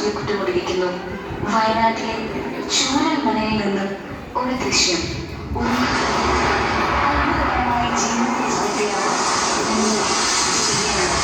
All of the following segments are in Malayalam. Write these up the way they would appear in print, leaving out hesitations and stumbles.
ചുരുക്കിക്കൊണ്ടിരിക്കുന്നു. വയനാട്ടിലെ ചൂരൽമലയിൽ നിന്ന് ഒരു ദൃശ്യം. അത്ഭുതകരമായ ജീവിതത്തെ പറ്റിയാണ് ഇന്ന് ചെയ്യുന്നത്.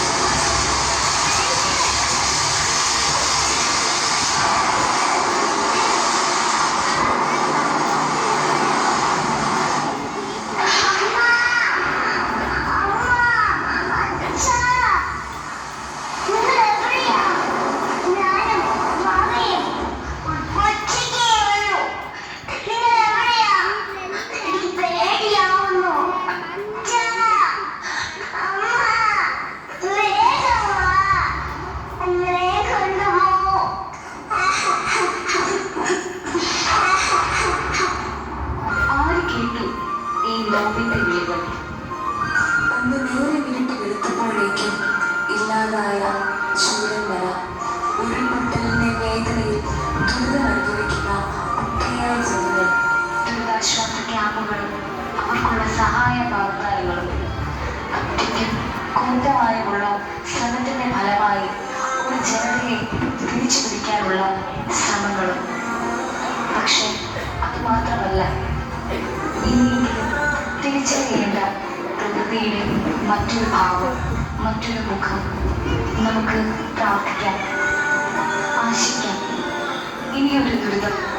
നോവിന്റെ വിളികൾ ഒന്ന് നേരെ വീട്ട് വെളുത്തപ്പോഴേക്കും ഇല്ലാതായ ചൂരൽമല ഉരുൾപൊട്ടലിന്റെ വേദനയിൽ ദുരിതം അനുഭവിക്കുന്ന ഒക്കെയായ ജനങ്ങൾ, ദുരിതാശ്വാസ ക്യാമ്പുകളും അവർക്കുള്ള സഹായ വാഗ്ദാനങ്ങളും ഒറ്റയ്ക്കും കൂട്ടമായുമുള്ള ശ്രമത്തിന്റെ ഫലമായി ഒരു ജനതയെ തിരിച്ചു പിടിക്കാനുള്ള ശ്രമങ്ങളും. പക്ഷെ അതുമാത്രമല്ല, ഇനിയെങ്കിലും തിരിച്ചറിയേണ്ട പ്രകൃതിയുടെ മറ്റൊരു ഭാവം, മറ്റൊരു മുഖം. നമുക്ക് പ്രാർത്ഥിക്കാം, ആശിക്കാം. ഇനിയൊരു ദുരിതം